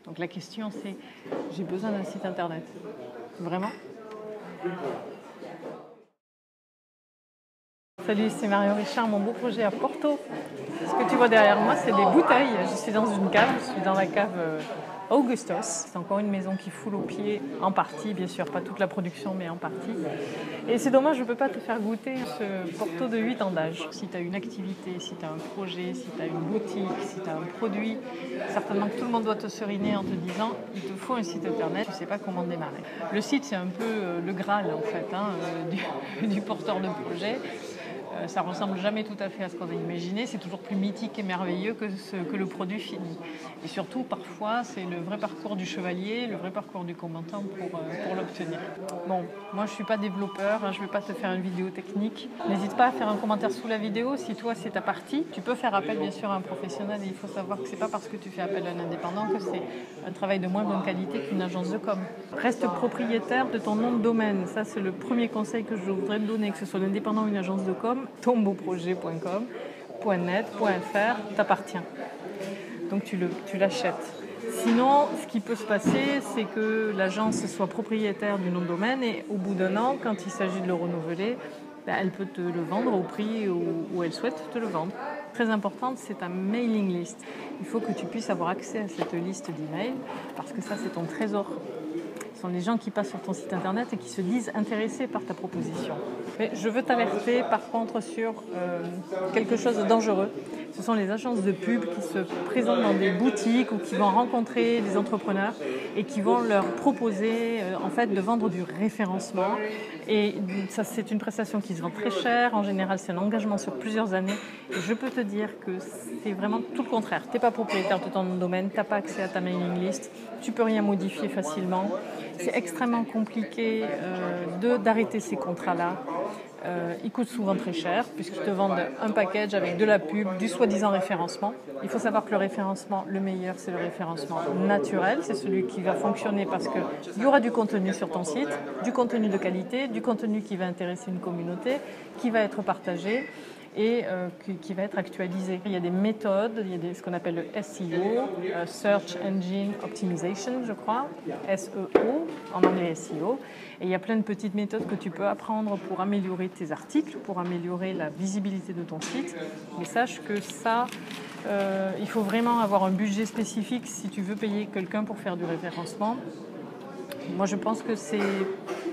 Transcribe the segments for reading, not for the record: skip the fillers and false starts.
Donc la question c'est, j'ai besoin d'un site internet. Vraiment? Salut, c'est Marion Richard, mon beau projet à Porto. Ce que tu vois derrière moi, c'est des bouteilles. Je suis dans une cave, je suis dans la cave Augustos. C'est encore une maison qui foule aux pieds, en partie, bien sûr, pas toute la production, mais en partie. Et c'est dommage, je ne peux pas te faire goûter ce Porto de 8 ans d'âge. Si tu as une activité, si tu as un projet, si tu as une boutique, si tu as un produit, certainement que tout le monde doit te seriner en te disant il te faut un site internet, tu ne sais pas comment démarrer. Le site, c'est un peu le Graal, en fait, du porteur de projet. Ça ressemble jamais tout à fait à ce qu'on a imaginé. C'est toujours plus mythique et merveilleux que le produit fini. Et surtout, parfois, c'est le vrai parcours du chevalier, le vrai parcours du combattant pour l'obtenir. Bon, moi, je suis pas développeur, je vais pas te faire une vidéo technique. N'hésite pas à faire un commentaire sous la vidéo. Si toi, c'est ta partie, tu peux faire appel, bien sûr, à un professionnel. Et il faut savoir que c'est pas parce que tu fais appel à un indépendant que c'est un travail de moins bonne qualité qu'une agence de com. Reste propriétaire de ton nom de domaine. Ça, c'est le premier conseil que je voudrais te donner, que ce soit l'indépendant ou une agence de com. Tombeauprojet.com, .net, .fr t'appartient. Donc tu l'achètes. Sinon, ce qui peut se passer, c'est que l'agence soit propriétaire du nom de domaine et au bout d'un an, quand il s'agit de le renouveler, elle peut te le vendre au prix où elle souhaite te le vendre. Très importante, c'est ta mailing list. Il faut que tu puisses avoir accès à cette liste d'emails parce que ça, c'est ton trésor. Ce sont les gens qui passent sur ton site internet et qui se disent intéressés par ta proposition. Mais je veux t'alerter par contre sur quelque chose de dangereux. Ce sont les agences de pub qui se présentent dans des boutiques ou qui vont rencontrer des entrepreneurs et qui vont leur proposer en fait de vendre du référencement. Et ça, c'est une prestation qui se vend très cher. En général, c'est un engagement sur plusieurs années. Et je peux te dire que c'est vraiment tout le contraire. Tu n'es pas propriétaire de ton domaine, tu n'as pas accès à ta mailing list, tu ne peux rien modifier facilement. C'est extrêmement compliqué d'arrêter ces contrats-là. Ils coûtent souvent très cher puisqu'ils te vendent un package avec de la pub, du soi-disant référencement. Il faut savoir que le référencement, le meilleur, c'est le référencement naturel. C'est celui qui va fonctionner parce qu'il y aura du contenu sur ton site, du contenu de qualité, du contenu qui va intéresser une communauté, qui va être partagé et qui va être actualisé. Il y a des méthodes, il y a ce qu'on appelle le SEO, Search Engine Optimization, je crois, SEO, en anglais SEO. Et il y a plein de petites méthodes que tu peux apprendre pour améliorer tes articles, pour améliorer la visibilité de ton site. Mais sache que ça, il faut vraiment avoir un budget spécifique si tu veux payer quelqu'un pour faire du référencement. Moi, je pense que c'est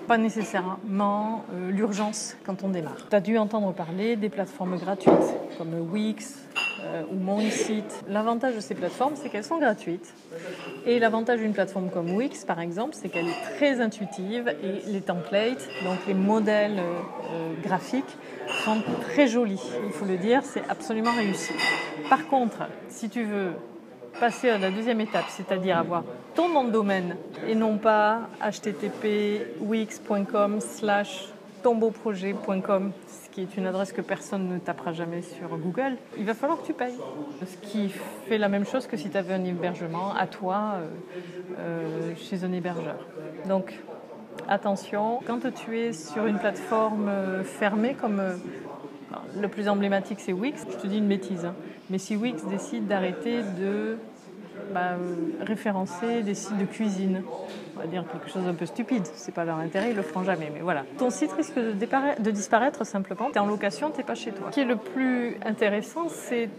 pas nécessairement l'urgence quand on démarre. Tu as dû entendre parler des plateformes gratuites comme Wix ou Mondsite. L'avantage de ces plateformes, c'est qu'elles sont gratuites. Et l'avantage d'une plateforme comme Wix, par exemple, c'est qu'elle est très intuitive et les templates, donc les modèles graphiques, sont très jolis. Il faut le dire, c'est absolument réussi. Par contre, si tu veux passer à la deuxième étape, c'est-à-dire avoir ton nom de domaine et non pas http://tombeauprojet.com, ce qui est une adresse que personne ne tapera jamais sur Google, il va falloir que tu payes. Ce qui fait la même chose que si tu avais un hébergement à toi chez un hébergeur. Donc attention, quand tu es sur une plateforme fermée comme le plus emblématique c'est Wix, je te dis une bêtise, mais si Wix décide d'arrêter de référencer des sites de cuisine, on va dire quelque chose d'un peu stupide, c'est pas leur intérêt, ils le feront jamais, mais voilà. Ton site risque de disparaître simplement, tu es en location, tu n'es pas chez toi. Ce qui est le plus intéressant, c'est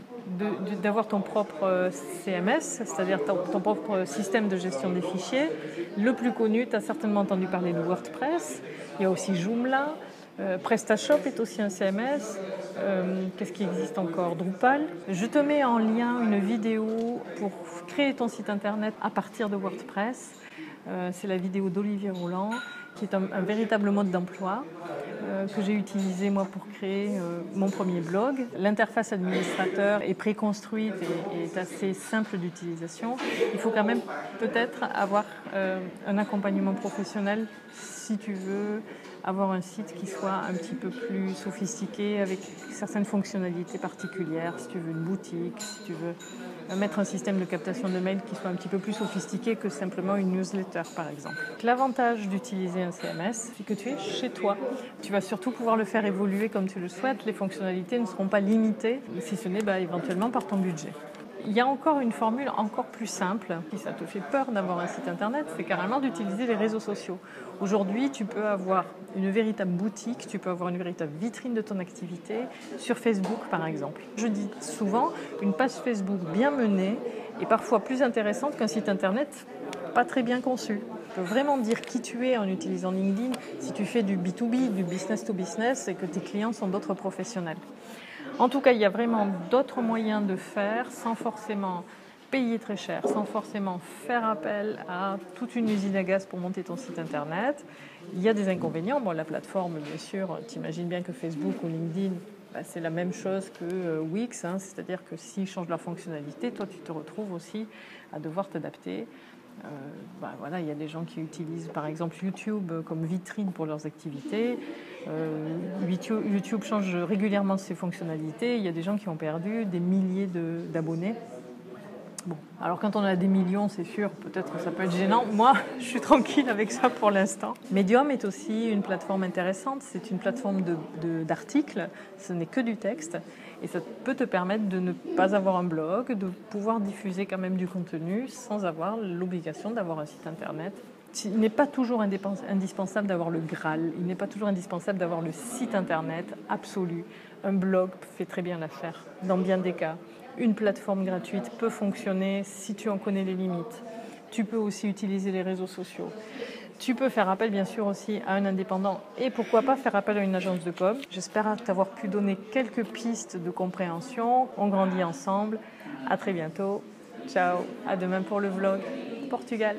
d'avoir ton propre CMS, c'est-à-dire ton propre système de gestion des fichiers. Le plus connu, tu as certainement entendu parler de WordPress, il y a aussi Joomla, PrestaShop est aussi un CMS. Qu'est-ce qui existe encore? Drupal. Je te mets en lien une vidéo pour créer ton site internet à partir de WordPress. C'est la vidéo d'Olivier Roland, qui est un véritable mode d'emploi que j'ai utilisé moi pour créer mon premier blog. L'interface administrateur est préconstruite et est assez simple d'utilisation. Il faut quand même peut-être avoir un accompagnement professionnel si tu veux avoir un site qui soit un petit peu plus sophistiqué avec certaines fonctionnalités particulières, si tu veux une boutique, si tu veux mettre un système de captation de mails qui soit un petit peu plus sophistiqué que simplement une newsletter par exemple. L'avantage d'utiliser un CMS, c'est que tu es chez toi. Tu vas surtout pouvoir le faire évoluer comme tu le souhaites, les fonctionnalités ne seront pas limitées, si ce n'est éventuellement par ton budget. Il y a encore une formule encore plus simple. Si ça te fait peur d'avoir un site internet, c'est carrément d'utiliser les réseaux sociaux. Aujourd'hui, tu peux avoir une véritable boutique, tu peux avoir une véritable vitrine de ton activité sur Facebook par exemple. Je dis souvent, une page Facebook bien menée est parfois plus intéressante qu'un site internet pas très bien conçu. Tu peux vraiment dire qui tu es en utilisant LinkedIn si tu fais du B2B, du business to business et que tes clients sont d'autres professionnels. En tout cas, il y a vraiment d'autres moyens de faire sans forcément payer très cher, sans forcément faire appel à toute une usine à gaz pour monter ton site internet. Il y a des inconvénients. Bon, la plateforme, bien sûr, tu imagines bien que Facebook ou LinkedIn, c'est la même chose que Wix, c'est-à-dire que s'ils changent leur fonctionnalité, toi, tu te retrouves aussi à devoir t'adapter. Voilà, il y a des gens qui utilisent par exemple YouTube comme vitrine pour leurs activités. YouTube change régulièrement ses fonctionnalités. Il y a des gens qui ont perdu des milliers d'abonnés. Bon, alors quand on a des millions, c'est sûr, peut-être que ça peut être gênant. Moi, je suis tranquille avec ça pour l'instant. Medium est aussi une plateforme intéressante. C'est une plateforme d'articles. Ce n'est que du texte. Et ça peut te permettre de ne pas avoir un blog, de pouvoir diffuser quand même du contenu sans avoir l'obligation d'avoir un site internet. Il n'est pas toujours indispensable d'avoir le Graal, il n'est pas toujours indispensable d'avoir le site internet absolu. Un blog fait très bien l'affaire, dans bien des cas. Une plateforme gratuite peut fonctionner si tu en connais les limites. Tu peux aussi utiliser les réseaux sociaux. Tu peux faire appel bien sûr aussi à un indépendant et pourquoi pas faire appel à une agence de com. J'espère t'avoir pu donner quelques pistes de compréhension. On grandit ensemble. À très bientôt. Ciao. À demain pour le vlog Portugal.